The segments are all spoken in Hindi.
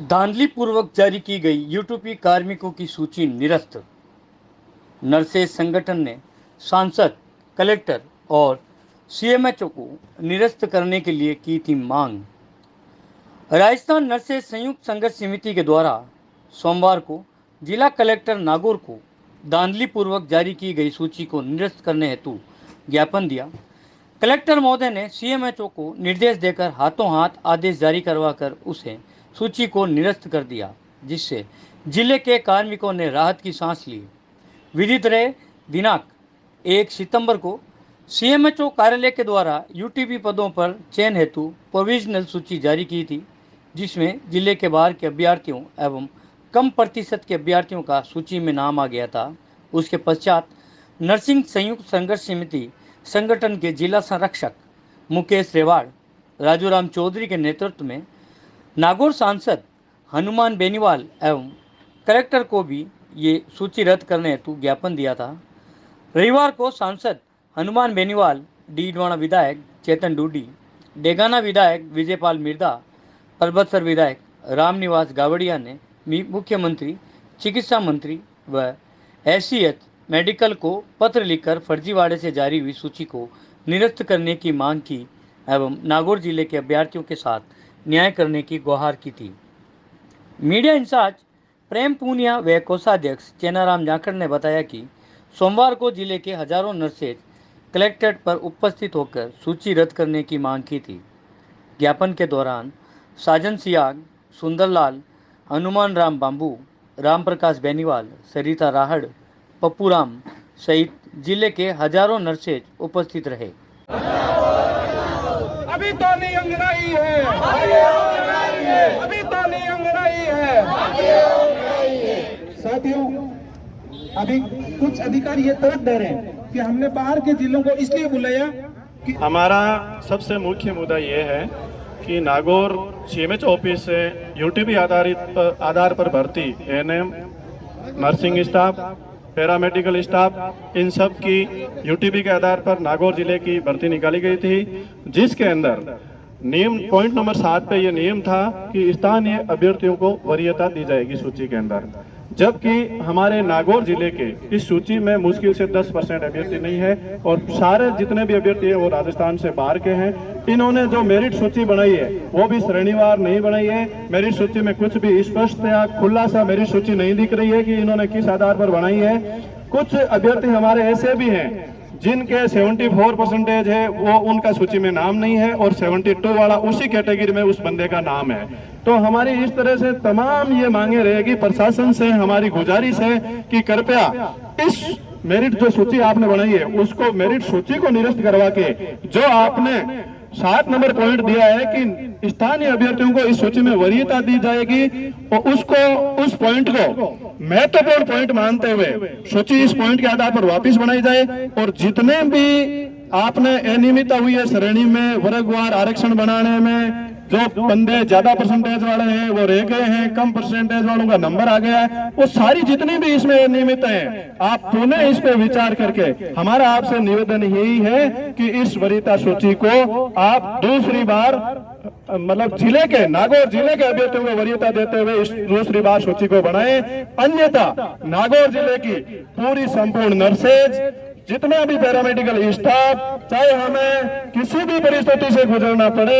धांधली पूर्वक जारी की गई यूटीपी कार्मिकों की सूची निरस्त। नरसेज संगठन ने सांसद, कलेक्टर और सीएमएचओ को निरस्त करने के लिए की थी मांग। राजस्थान नरसेज संयुक्त संघर्ष समिति के द्वारा सोमवार को जिला कलेक्टर नागौर को धांधली पूर्वक जारी की गई सूची को निरस्त करने हेतु ज्ञापन दिया। कलेक्टर महोदय ने सीएमएचओ को निर्देश देकर हाथों हाथ आदेश जारी करवाकर उसे सूची को निरस्त कर दिया, जिससे जिले के कार्मिकों ने राहत की सांस ली। विदित रहे, दिनांक 1 सितंबर को सीएमएचओ कार्यालय के द्वारा यूटीपी पदों पर चयन हेतु प्रोविजनल सूची जारी की थी, जिसमें जिले के बाहर के अभ्यर्थियों एवं कम प्रतिशत के अभ्यर्थियों का सूची में नाम आ गया था। उसके पश्चात नर्सिंग संयुक्त संघर्ष समिति संगठन के जिला संरक्षक मुकेश रेवाड़, राजूराम चौधरी के नेतृत्व में नागौर सांसद हनुमान बेनीवाल एवं कलेक्टर को भी ये सूची रद्द करने हेतु ज्ञापन दिया था। रविवार को सांसद हनुमान बेनीवाल, डीडवाना विधायक चेतन डूडी, डेगाना विधायक विजयपाल मिर्दा, परबतसर विधायक रामनिवास गावड़िया ने मुख्यमंत्री, चिकित्सा मंत्री व हैसियत मेडिकल को पत्र लिखकर फर्जीवाड़े से जारी हुई सूची को निरस्त करने की मांग की एवं नागौर जिले के अभ्यर्थियों के साथ न्याय करने की गुहार की थी। मीडिया इंचार्ज प्रेम पूनिया व कोषाध्यक्ष चेनाराम जाखड़ ने बताया कि सोमवार को जिले के हजारों नर्सेज कलेक्ट्रेट पर उपस्थित होकर सूची रद्द करने की मांग की थी। ज्ञापन के दौरान साजन सियाग, सुंदरलाल, हनुमान राम बांबू, राम प्रकाश बेनीवाल, सरिता राहड़, पप्पूराम सहित जिले के हजारों नर्सेज उपस्थित रहे। अभी तो नहीं अंगड़ाई है, अभी तो नहीं अंगड़ाई है। साथियों, अभी कुछ अधिकारी ये तर्क दे रहे हैं कि हमने बाहर के जिलों को इसलिए बुलाया कि हमारा सबसे मुख्य मुद्दा ये है कि नागौर सीएमएच ऑफिस से यूटीपी आधार पर भर्ती ANM, nursing staff, paramedical staff, इन सब की यूटीपी के आधार पर नागौर जिले की भर्ती निकाली गई थी, जिसके अंदर नियम पॉइंट नंबर 7 पे ये नियम था कि स्थानीय अभ्यर्थियों को वरीयता दी जाएगी सूची के अंदर, जबकि हमारे नागौर जिले के इस सूची में मुश्किल से 10% अभ्यर्थी नहीं है और सारे जितने भी अभ्यर्थी है वो राजस्थान से बाहर के हैं। इन्होंने जो मेरिट सूची बनाई है वो भी श्रेणीवार नहीं बनाई है। मेरिट सूची में कुछ भी स्पष्ट या खुला सा मेरिट सूची नहीं दिख रही है कि इन्होंने किस आधार पर बनाई है। कुछ अभ्यर्थी हमारे ऐसे भी हैं जिनके 74% है, वो उनका सूची में नाम नहीं है और 72 वाला उसी कैटेगरी में उस बंदे का नाम है। तो हमारी इस तरह से तमाम ये मांगे रहेगी। प्रशासन से हमारी गुजारिश है कि कृपया इस मेरिट जो सूची आपने बनाई है उसको मेरिट सूची को निरस्त करवा के जो आपने 7 नंबर पॉइंट दिया है कि स्थानीय अभ्यर्थियों को इस सूची में वरीयता दी जाएगी और उसको उस पॉइंट को महत्वपूर्ण पॉइंट मानते हुए सूची इस पॉइंट के आधार पर वापस बनाई जाए और जितने भी आपने अनियमितता हुई है श्रेणी में, वर्गवार आरक्षण बनाने में, जो बंदे ज्यादा परसेंटेज वाले हैं वो रह गए हैं, कम परसेंटेज वालों का नंबर आ गया है, वो सारी जितनी भी इसमें अनियमितता है आप पुनः इस पे विचार करके हमारा आपसे निवेदन यही है कि इस वरीयता सूची को आप दूसरी बार मतलब जिले के नागौर जिले के अभ्यर्थियों को वरीयता देते हुए इस दूसरी बार सूची को बनाएं। अन्यथा नागौर जिले की पूरी संपूर्ण नर्सेज, जितना भी पैरामेडिकल स्टाफ, चाहे हमें किसी भी परिस्थिति से गुजरना पड़े,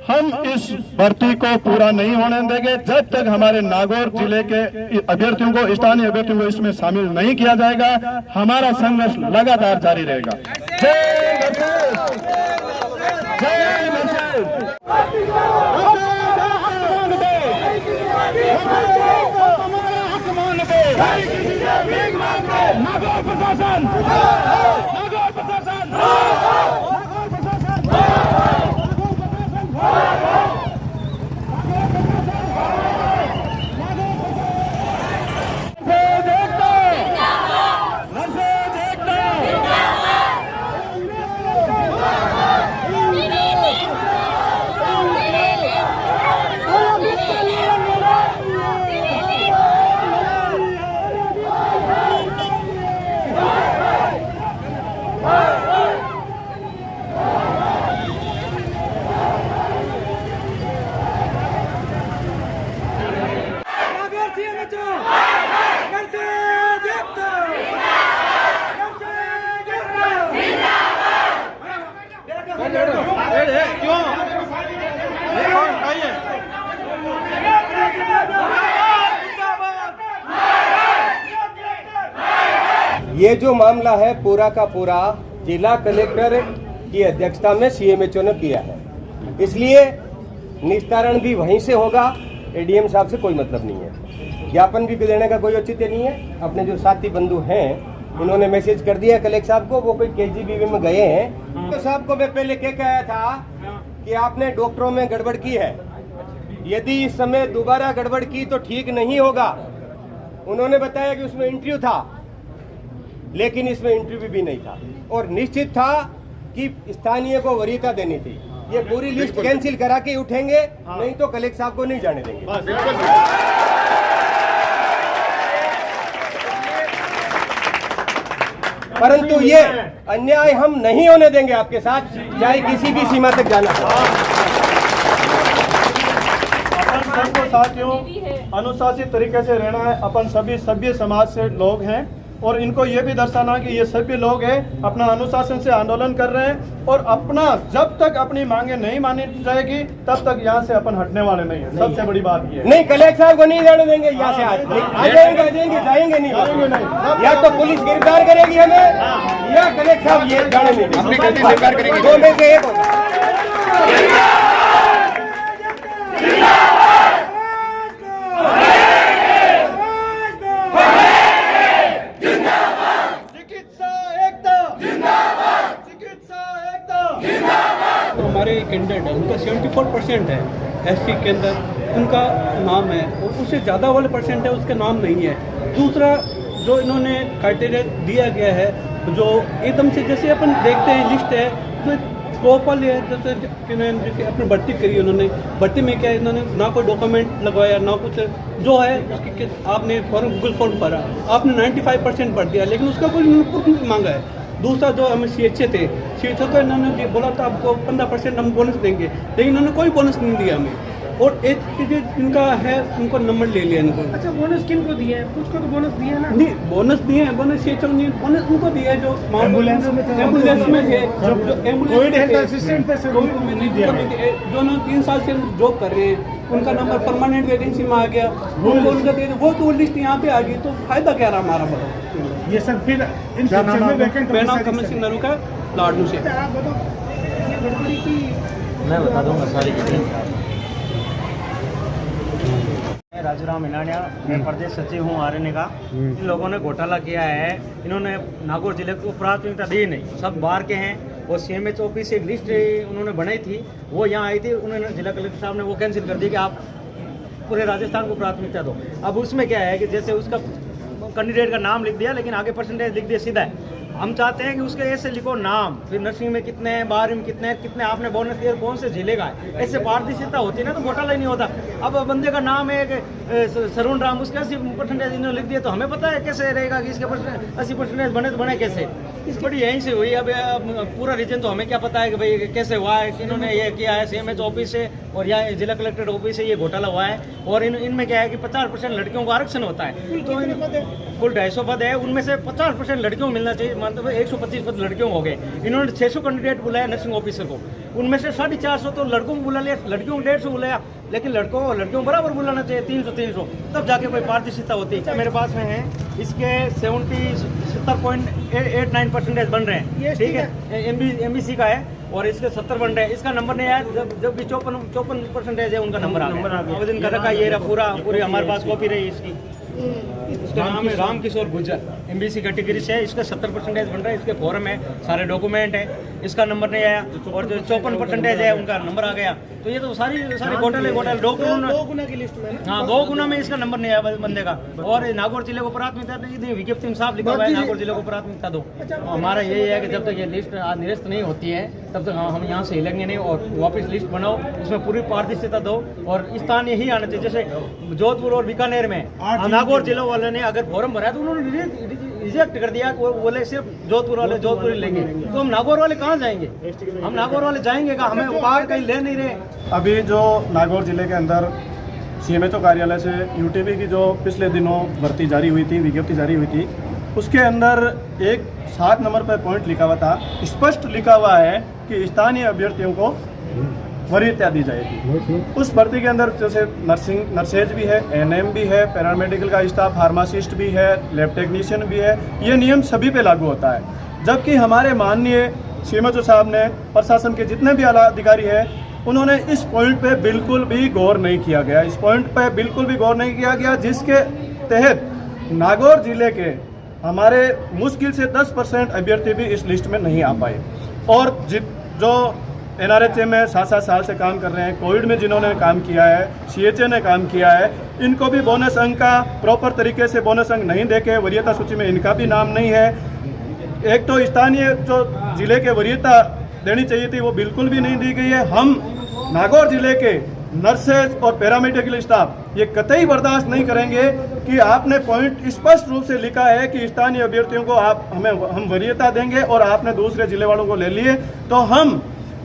हम इस भर्ती को पूरा नहीं होने देंगे जब तक हमारे नागौर जिले के अभ्यर्थियों को, स्थानीय अभ्यर्थियों को इसमें शामिल नहीं किया जाएगा। हमारा संघर्ष लगातार जारी रहेगा। जय नरसेज, जय नरसेज। नागौर प्रशासन, नागौर प्रशासन, नागौर प्रशासन। ये जो मामला है पूरा का पूरा जिला कलेक्टर की अध्यक्षता में सीएमएचओ ने किया है, इसलिए निस्तारण भी वहीं से होगा। एडीएम साहब से कोई मतलब नहीं है, ज्ञापन भी देने का कोई औचित्य नहीं है। अपने जो साथी बंधु हैं उन्होंने मैसेज कर दिया कलेक्टर साहब को, वो कोई केजीबीवी में गए हैं। तो साहब को मैं पहले क्या कहा था कि आपने डॉक्टरों में गड़बड़ की है, यदि इस समय दोबारा गड़बड़ की तो ठीक नहीं होगा। उन्होंने बताया कि उसमें इंटरव्यू था, लेकिन इसमें इंटरव्यू भी नहीं था और निश्चित था कि स्थानीय को वरीयता देनी थी। ये पूरी लिस्ट कैंसिल करा के उठेंगे, नहीं तो कलेक्टर साहब को नहीं जाने देंगे। परंतु ये अन्याय हम नहीं होने देंगे आपके साथ, चाहे किसी भी सीमा तक जाना हो। अपन सबको साथियों अनुशासित तरीके से रहना है। अपन सभी सभ्य समाज से लोग हैं और इनको ये भी दर्शाना कि ये सभी लोग हैं, अपना अनुशासन से आंदोलन कर रहे हैं और अपना जब तक अपनी मांगे नहीं मानी जाएगी तब तक यहाँ से अपन हटने वाले नहीं है। सबसे बड़ी बात ये है। नहीं, कलेक्टर साहब को नहीं जाने देंगे यहाँ से। आज जाएंगे नहीं, या तो पुलिस गिरफ्तार करेगी हमें या कलेक्टर साहब ये जाने नहीं देंगे। दो में से एक होगा। हमारे कैंडिडेट है उनका 74% है एससी के अंदर उनका नाम है और उससे ज़्यादा वाले परसेंट है उसका नाम नहीं है। दूसरा जो इन्होंने क्राइटेरिया दिया गया है, जो एकदम से जैसे अपन देखते हैं लिस्ट है तो प्रोफाइल है, जैसे अपनी भर्ती करी उन्होंने, भर्ती में क्या इन्होंने ना कोई डॉक्यूमेंट लगवाया ना कुछ, जो है उसकी आपने फॉर्म गूगल फॉर्म भरा, आपने 95% भर दिया, लेकिन उसका कोई प्रूफ नहीं मांगा है। दूसरा जो हमें CHA थे, CHA को इन्होंने बोला था आपको 15% हम बोनस देंगे, लेकिन इन्होंने कोई बोनस नहीं दिया हमें। और एक इनका है उनको नंबर ले लिया इनको। अच्छा, बोनस किन को दिया है? कुछ को तो बोनस दिया है ना? नहीं, बोनस दिए हैं, बोनस CHA नहीं, बोनस उनको दिया है जो एम्बुलेंस में थे, जो कोविड हेल्थ असिस्टेंट थे, नहीं दिया। जो 3 साल से जॉब कर रहे हैं उनका नंबर परमानेंट वैकेंसी में आ गया, उनको उनका दे वो तो लिस्ट यहाँ पे आ गई, तो फायदा क्या रहा हमारा बताओ। ये सब फिर इन फ्यूचर में वैकेंट मेरा नाम कमल सिंह नरू का लाडनू से। मैं बता दूंगा सारी चीज़ें। राजूराम इनानिया, मैं प्रदेश सचिव हूँ आरएनए का। इन लोगों ने घोटाला किया है, इन्होंने नागौर जिले को प्राथमिकता दी नहीं, सब बाहर के हैं। और CMH ऑफिस से एक लिस्ट उन्होंने बनाई थी, वो यहाँ आई थी, उन्होंने जिला कलेक्टर साहब ने वो कैंसिल कर दी कि आप पूरे राजस्थान को प्राथमिकता दो। अब उसमें क्या है कि जैसे उसका कैंडिडेट का नाम लिख दिया लेकिन आगे परसेंटेज लिख दिया सीधा है। हम चाहते हैं कि उसके ऐसे लिखो नाम, फिर नर्सिंग में कितने हैं, 12 में कितने आपने बोनस दिया, कौन से जिले का है, ऐसे पारदर्शिता होती है ना तो घोटाला ही नहीं होता। अब बंदे का नाम है सरुण राम, उसके 80% इन्होंने लिख दिया, तो हमें पता है कैसे रहेगा कि इसके 80% बने तो बने कैसे। इस बड़ी यहीं से हुई। अब पूरा रीजन तो हमें क्या पता है कि भाई कैसे हुआ है, इन्होंने ये किया है। CMH ऑफिस से और यहाँ जिला कलेक्टर ऑफिस से ये घोटाला हुआ है। और इनमें क्या है कि 50% लड़कियों को आरक्षण होता है, तो कुल 250 पद है, उनमें से 50% लड़कियों को मिलना चाहिए, मतलब 125 पद लड़कियों हो गए। इन्होंने 600 कैंडिडेट बुलाया नर्सिंग ऑफिसर को, उनमें से 450 तो लड़कों को बुला लिया, लड़कियों को 150 बुलाया, लेकिन लड़कियों बराबर बुलाना चाहिए 300 तब जाके कोई पारदर्शिता होती है। मेरे पास में है, इसके 70.89% बन रहे हैं, ठीक है, MBC का है, और इसके 70 बन रहे हैं। इसका नंबर नहीं आया, जब भी 54% है उनका नंबर आ गया। आवेदन कर रखा, ये पूरी हमारे पास कॉपी रही इसकी। इसका नाम है राम किशोर गुर्जर, MBC कैटेगरी से है, इसका 70% बन रहा है, इसके फॉर्म है, सारे डॉक्यूमेंट है, इसका नंबर नहीं आया। और जो 54% है उनका नंबर आ गया। तो ये तो सारी घोटाले डॉक्टर 2 गुना की लिस्ट में, हाँ 2 गुना में इसका नंबर नहीं आया बंदे का। और नागौर जिले को प्राथमिकता नहीं, विज्ञप्ति में साफ लिखा हुआ है नागौर जिले को प्राथमिकता दो। हमारा यही है कि जब तक ये लिस्ट निरस्त नहीं होती है तब तक हम यहाँ से हिलेंगे नहीं, और वापस लिस्ट बनाओ, उसमें पूरी पारदर्शिता दो। और स्थान यही आना चाहिए, जैसे जोधपुर और बीकानेर में नागौर जिले वाले ने अगर फॉर्म भरा तो उन्होंने रिजेक्ट कर दिया, वो बोले सिर्फ जोधपुर वाले जोधपुर लेंगे, तो हम नागौर वाले कहाँ जाएंगे? हम नागौर वाले जाएंगे कहाँ? हमें बाहर कहीं ले नहीं रहे। अभी जो नागौर जिले के अंदर CMHO कार्यालय से UTP की जो पिछले दिनों भर्ती जारी हुई थी, विज्ञप्ति जारी हुई थी, उसके अंदर एक 7 नंबर पर पॉइंट लिखा हुआ था, स्पष्ट लिखा हुआ है कि स्थानीय अभ्यर्थियों को वरीयता दी जाएगी। उस भर्ती के अंदर जैसे नर्सेज भी है, एएनएम भी है, पैरामेडिकल का स्टाफ, फार्मासिस्ट भी है, लैब टेक्नीशियन भी है। ये नियम सभी पे लागू होता है। जबकि हमारे माननीय सीएमएचओ साहब ने, प्रशासन के जितने भी आला अधिकारी हैं, उन्होंने इस पॉइंट पे बिल्कुल भी गौर नहीं किया गया। इस पॉइंट पे बिल्कुल भी गौर नहीं किया गया, जिसके तहत नागौर जिले के हमारे मुश्किल से 10% अभ्यर्थी भी इस लिस्ट में नहीं आ पाए। और जो एनआरएचए में 7-7 साल से काम कर रहे हैं, कोविड में जिन्होंने काम किया है, सीएचए ने काम किया है, इनको भी बोनस अंक का प्रॉपर तरीके से बोनस अंक नहीं देके वरीयता सूची में इनका भी नाम नहीं है। एक तो स्थानीय जो जिले के वरीयता देनी चाहिए थी वो बिल्कुल भी नहीं दी गई है। हम नागौर जिले के नर्सेज और पैरामेडिकल स्टाफ ये कतई बर्दाश्त नहीं करेंगे कि आपने पॉइंट स्पष्ट रूप से लिखा है कि स्थानीय अभ्यर्थियों को हम वरीयता देंगे और आपने दूसरे जिले वालों को ले लिए। तो हम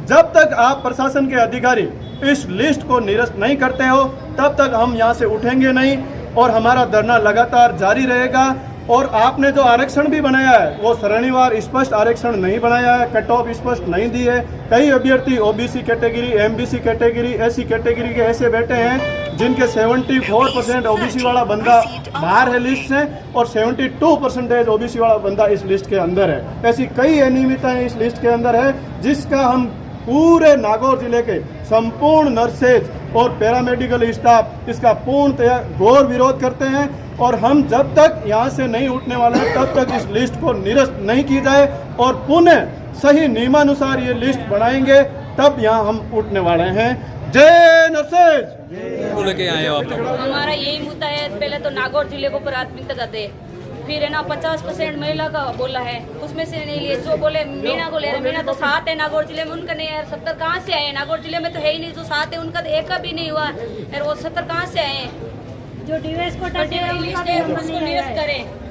जब तक आप प्रशासन के अधिकारी इस लिस्ट को निरस्त नहीं करते हो तब तक हम यहाँ से उठेंगे नहीं और हमारा धरना लगातार जारी रहेगा। और आपने जो आरक्षण भी बनाया है वो श्रेणीवार स्पष्ट आरक्षण नहीं बनाया है, कट ऑफ स्पष्ट नहीं दी है। कई अभ्यर्थी OBC category, MBC category, SC category के ऐसे बैठे हैं जिनके 74% ओबीसी वाला बंदा बाहर है लिस्ट से और 72% ओबीसी वाला बंदा इस लिस्ट के अंदर है। ऐसी कई अनियमितताएं इस लिस्ट के अंदर है जिसका हम पूरे नागौर जिले के संपूर्ण नर्सेज और पैरामेडिकल स्टाफ इसका पूर्णतया घोर विरोध करते हैं। और हम जब तक यहाँ से नहीं उठने वाले हैं तब तक इस लिस्ट को निरस्त नहीं की जाए और पुनः सही नियमानुसार ये लिस्ट बनाएंगे तब यहाँ हम उठने वाले हैं। जय नर्सेज। लेके आए हो आप? हमारा यही मुद्दा है, पहले तो नागौर जिले को प्राथमिकता दे, फिर है ना 50% महिला का बोला है, उसमें से नहीं लिए। जो बोले मीना को ले रहे, मीना तो 7 है नागौर जिले में, उनका नहीं है। 70 कहाँ से आए? नागौर जिले में तो है ही नहीं। जो 7 है उनका तो एक का भी नहीं हुआ और वो 70 कहाँ से आए? जो डीवेस कोटा लिस्ट है उसको निरस्त करें।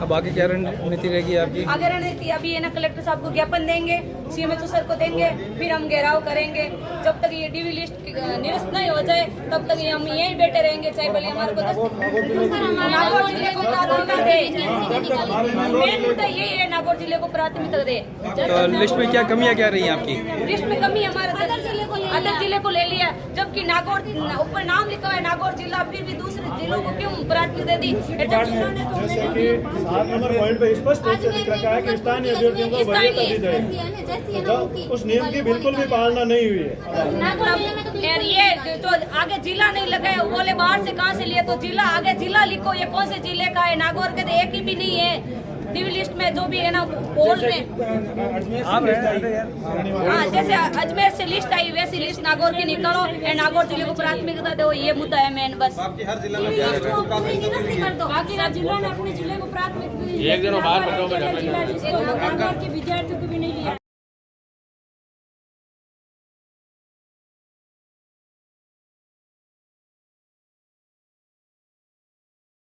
अब आगे क्या रणनीति रहेगी आपकी? आगे रणनीति अभी है ना कलेक्टर साहब को ज्ञापन देंगे, सीएमएचओ सर को देंगे, फिर हम घेराव करेंगे। जब तक ये डीवी लिस्ट निरस्त नहीं हो जाए तब तक हम यहीं बैठे रहेंगे, चाहे भले हमारे को नागौर जिले को प्राथमिकता दे। मेन मुद्दा यही है, नागौर जिले को प्राथमिकता दे। तो लिस्ट में क्या कमियां क्या रही हैं आपकी? लिस्ट में कमी हमारे अदर जिले को ले लिया, जबकि नागौर ऊपर नाम लिखा है नागौर जिला, फिर भी दूसरे जिलों को क्यों प्राथमिकता दी? जैसे कि 7 नंबर पॉइंट पे स्पष्ट रूप से लिख रखा है कि स्थानीय अभ्यर्थियों को वरीयता दी जाएगी। तो उस नियम की बिल्कुल भी पालना नहीं हुई है। यार ये तो आगे जिला नहीं लगा है, बोले बाहर से कहाँ से लिए? तो जिला आगे जिला लिखो, ये कौन से जिले का है? नागौर के तो एक ही भी नहीं है डीवी लिस्ट में, जो भी है ना पोल में। हाँ, जैसे अजमेर से लिस्ट आई वैसी लिस्ट नागौर की निकालो, नागौर जिले को प्राथमिकता दो, ये मुद्दा है मेन बस। बाकी हर जिला ने अपने जिले को प्राथमिकता, एक दिन बाहर विद्यार्थियों को भी नहीं लिया।